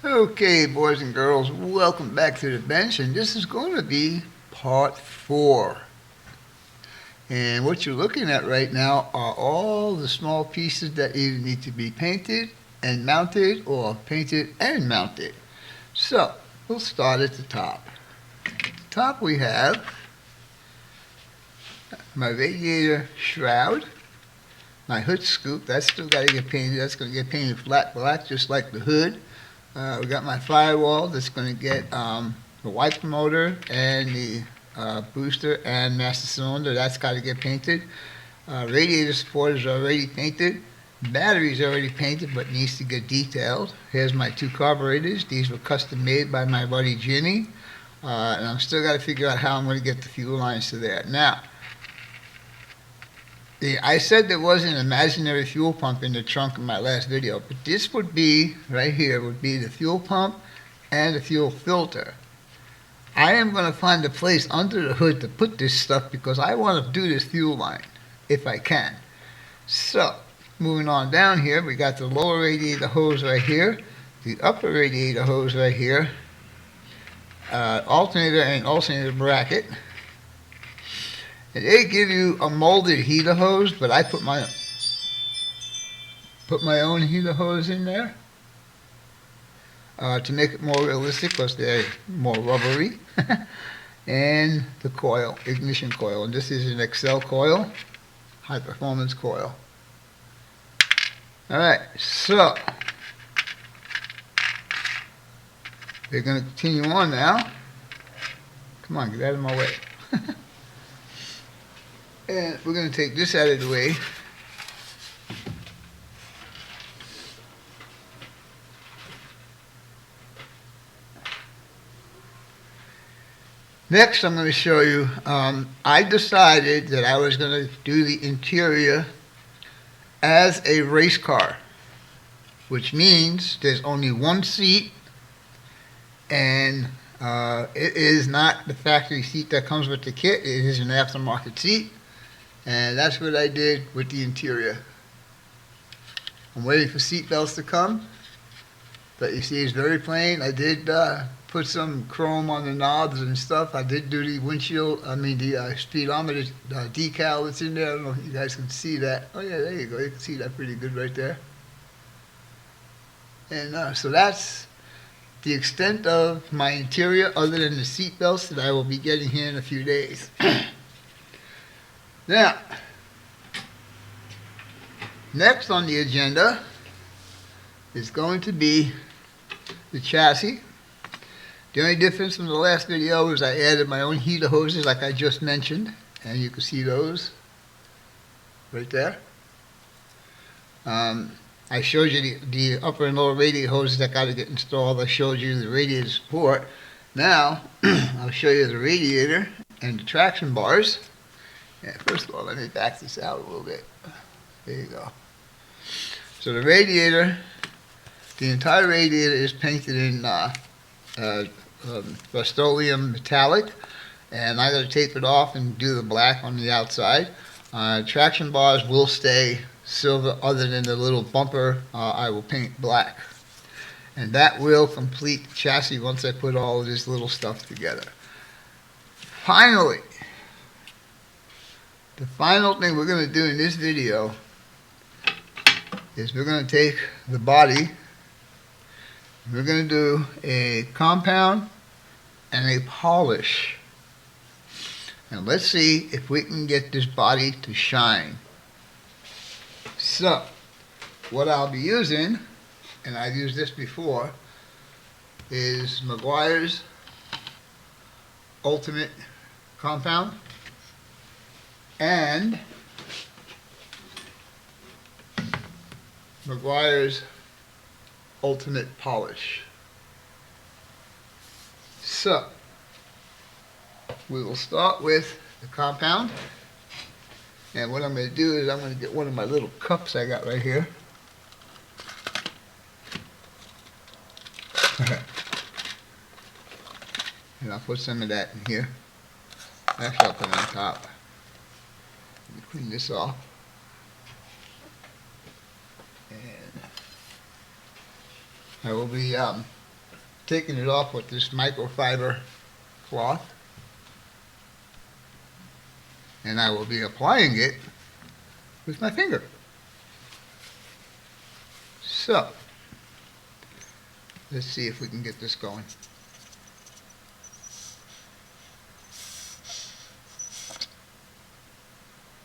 Okay, boys and girls, welcome back to the bench, and this is going to be part 4. And what you're looking at right now are all the small pieces that either need to be painted and mounted or painted and mounted. So, we'll start at the top. At the top we have my radiator shroud, my hood scoop, that's still got to get painted. That's going to get painted flat black just like the hood. We got my firewall that's going to get the wiper motor and the booster and master cylinder. That's got to get painted. Radiator support is already painted. Battery is already painted but needs to get detailed. Here's my 2 carburetors. These were custom made by my buddy Jimmy. And I'm still got to figure out how I'm going to get the fuel lines to there. Now, I said there was an imaginary fuel pump in the trunk in my last video, but this would be, right here, would be the fuel pump and the fuel filter. I am going to find a place under the hood to put this stuff because I want to do this fuel line, if I can. So, moving on down here, we got the lower radiator hose right here, the upper radiator hose right here, alternator and alternator bracket. And they give you a molded heater hose, but I put my own heater hose in there to make it more realistic because they're more rubbery. And the coil, ignition coil, and this is an Excel coil, high performance coil. Alright, so we're going to continue on now. Come on, get out of my way. And we're going to take this out of the way. Next, I'm going to show you, I decided that I was going to do the interior as a race car, which means there's only one seat, and it is not the factory seat that comes with the kit. It is an aftermarket seat. And that's what I did with the interior. I'm waiting for seat belts to come, but you see it's very plain. I did put some chrome on the knobs and stuff. I did do the windshield, the speedometer decal that's in there. I don't know if you guys can see that. Oh yeah, there you go. You can see that pretty good right there. And so that's the extent of my interior other than the seat belts that I will be getting here in a few days. Now, next on the agenda is going to be the chassis. The only difference from the last video is I added my own heater hoses like I just mentioned, and you can see those right there. I showed you the upper and lower radiator hoses that got to get installed. I showed you the radiator support. Now, I'll show you the radiator and the traction bars. Yeah, first of all, let me back this out a little bit. There you go. So the radiator, the entire radiator is painted in Rust-Oleum metallic, and I got to tape it off and do the black on the outside. Traction bars will stay silver other than the little bumper. I will paint black. And that will complete the chassis once I put all of this little stuff together. Finally, the final thing we're going to do in this video is we're going to take the body, we're going to do a compound and a polish. And let's see if we can get this body to shine. So, what I'll be using, and I've used this before, is Meguiar's Ultimate Compound and Meguiar's Ultimate Polish. So, we will start with the compound, and what I'm going to do is I'm going to get one of my little cups I got right here. And I'll put some of that in here. Actually, I'll put it on top. Let me clean this off. And I will be taking it off with this microfiber cloth. And I will be applying it with my finger. So, let's see if we can get this going.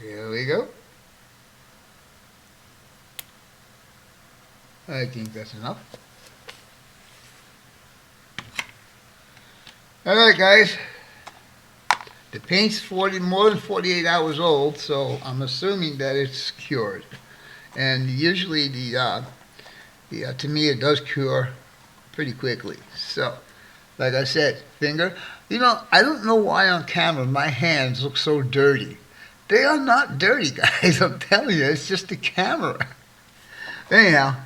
Here we go. I think that's enough. Alright guys, the paint's more than 48 hours old, so I'm assuming that it's cured. And usually to me it does cure pretty quickly. So, like I said, finger. You know, I don't know why on camera my hands look so dirty. They are not dirty, guys, I'm telling you, it's just the camera. Anyhow,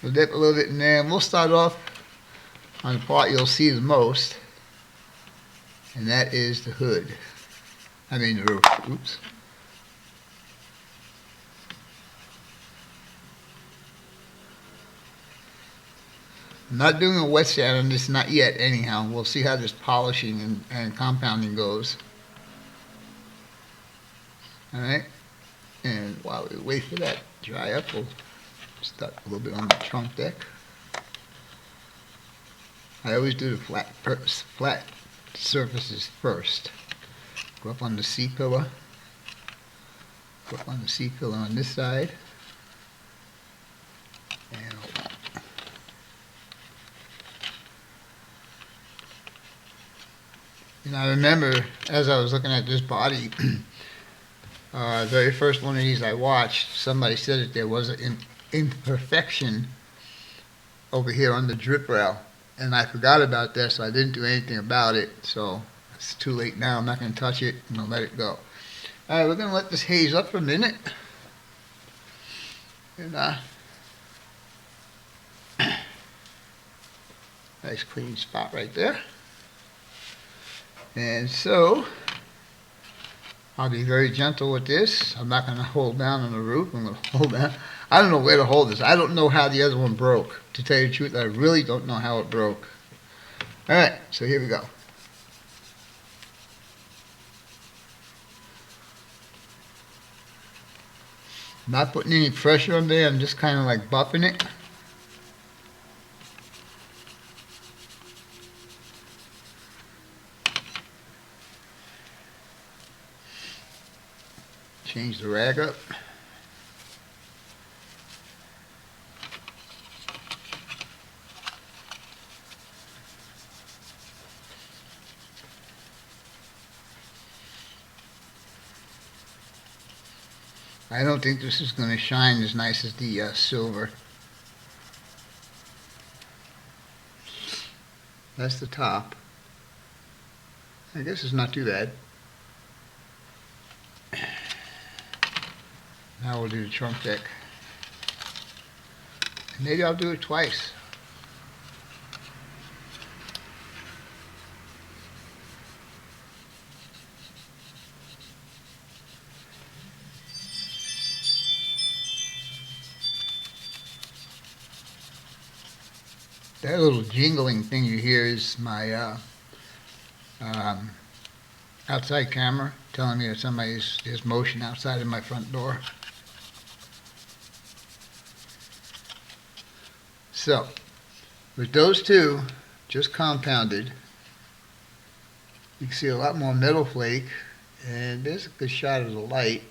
we'll dip a little bit in there, and we'll start off on the part you'll see the most, and that is the hood. I mean the roof. Oops. I'm not doing a wet sand on this, not yet anyhow. We'll see how this polishing and compounding goes. Alright, and while we wait for that to dry up, we'll start a little bit on the trunk deck. I always do the flat surfaces first. Go up on the C-pillar. Go up on the C-pillar on this side. And hold on. And I remember, as I was looking at this body, the very first one of these I watched, somebody said that there was an imperfection over here on the drip rail. And I forgot about that, so I didn't do anything about it. So it's too late now. I'm not going to touch it. I'm going to let it go. All right, we're going to let this haze up for a minute. And nice clean spot right there. And so I'll be very gentle with this. I'm not going to hold down on the roof. I'm going to hold down. I don't know where to hold this. I don't know how the other one broke. To tell you the truth, I really don't know how it broke. Alright, so here we go. Not putting any pressure on there. I'm just kind of like buffing it. Change the rag up. I don't think this is going to shine as nice as the silver. That's the top. I guess it's not too bad. Now we'll do the trunk deck. Maybe I'll do it twice. That little jingling thing you hear is my outside camera telling me that there's motion outside of my front door. So, with those two just compounded, you can see a lot more metal flake, and there's a good shot of the light.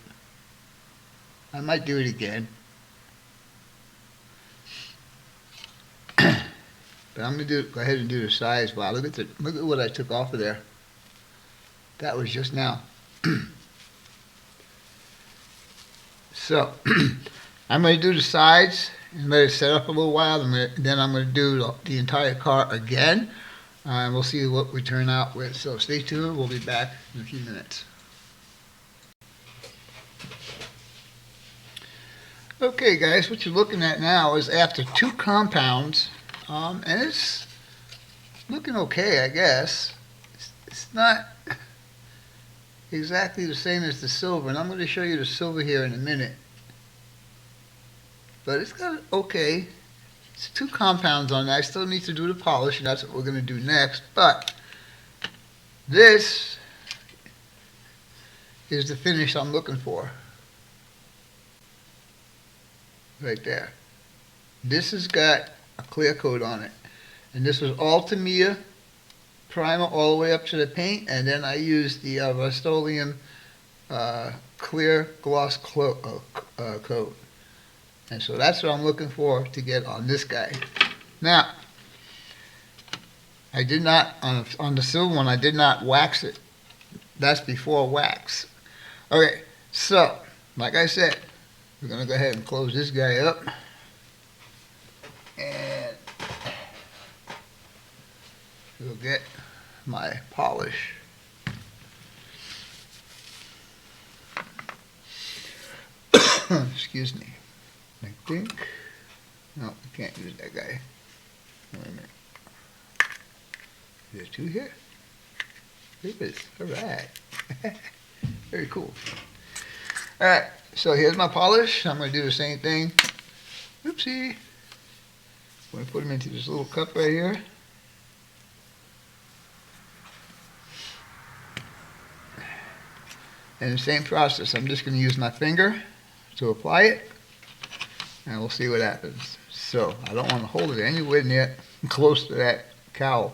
I might do it again. But I'm going to go ahead and do the size. Wow, look at what I took off of there. That was just now. So, I'm going to do the sides and let it set up a little while. Then I'm going to do the entire car again. And we'll see what we turn out with. So stay tuned. We'll be back in a few minutes. Okay, guys, what you're looking at now is after two compounds. And it's looking okay, I guess. It's not exactly the same as the silver, and I'm going to show you the silver here in a minute. But it's got okay. It's 2 compounds on that. I still need to do the polish, and that's what we're going to do next. But this is the finish I'm looking for. Right there. This has got a clear coat on it. And this was all Tamiya primer all the way up to the paint. And then I used the Rust-Oleum clear gloss coat. And so that's what I'm looking for to get on this guy. Now, I did not, on the silver one, I did not wax it. That's before wax. Okay, so, like I said, we're going to go ahead and close this guy up. And we'll get my polish. Excuse me. I think. No, we can't use that guy. Wait a minute. Is there 2 here? There is. Alright. Very cool. Alright, so here's my polish. I'm going to do the same thing. Oopsie. I'm going to put them into this little cup right here. And the same process. I'm just going to use my finger to apply it. And we'll see what happens. So, I don't want to hold it anywhere near close to that cowl.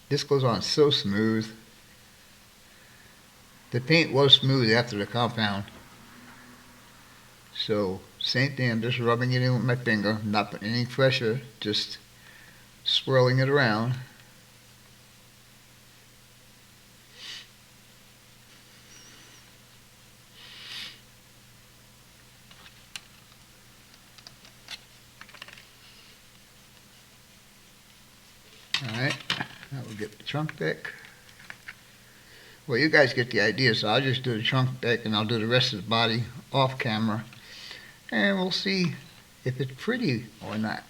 This goes on so smooth. The paint was smooth after the compound. So, same thing, I'm just rubbing it in with my finger, not putting any pressure, just swirling it around. Alright, now we'll get the trunk deck. Well, you guys get the idea, so I'll just do the trunk deck and I'll do the rest of the body off camera. And we'll see if it's pretty or not.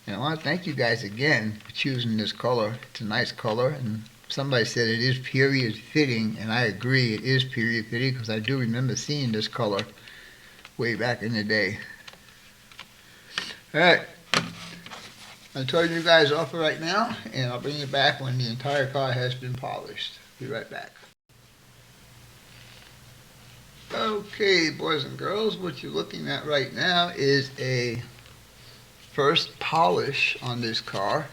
And I want to thank you guys again for choosing this color. It's a nice color, and somebody said it is period fitting, and I agree, it is period fitting, because I do remember seeing this color way back in the day. Alright. I'm turning you guys off right now, and I'll bring you back when the entire car has been polished. Be right back. Okay, boys and girls, what you're looking at right now is a first polish on this car.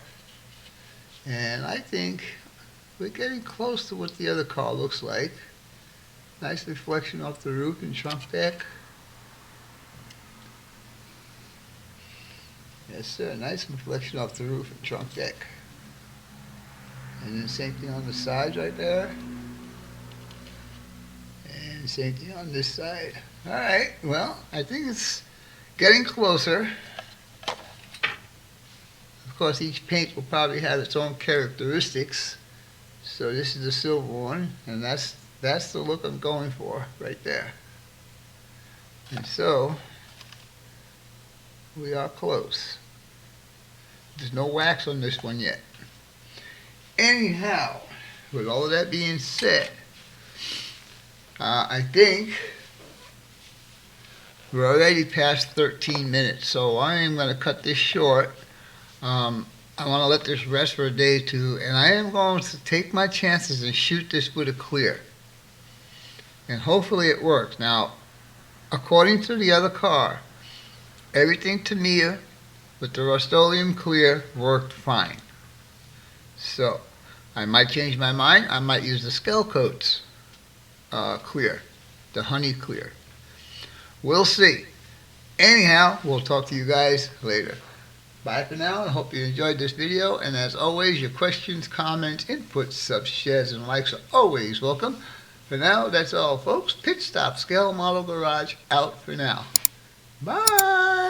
And I think we're getting close to what the other car looks like. Nice reflection off the roof and trunk deck. Yes, sir. Nice reflection off the roof and trunk deck. And then same thing on the sides right there. And same thing on this side. Alright, well, I think it's getting closer. Of course, each paint will probably have its own characteristics. So this is the silver one, and that's the look I'm going for right there. And so we are close. There's no wax on this one yet. Anyhow, with all of that being said, I think we're already past 13 minutes, so I am going to cut this short. I want to let this rest for a day or two, and I am going to take my chances and shoot this with a clear. And hopefully it works. Now, according to the other car, everything Tamiya with the Rust-Oleum clear worked fine. So, I might change my mind. I might use the Scale Coats clear, the honey clear. We'll see. Anyhow, we'll talk to you guys later. Bye for now, and hope you enjoyed this video. And as always, your questions, comments, inputs, subs, shares, and likes are always welcome. For now, that's all, folks. Pit Stop Scale Model Garage out for now. Bye!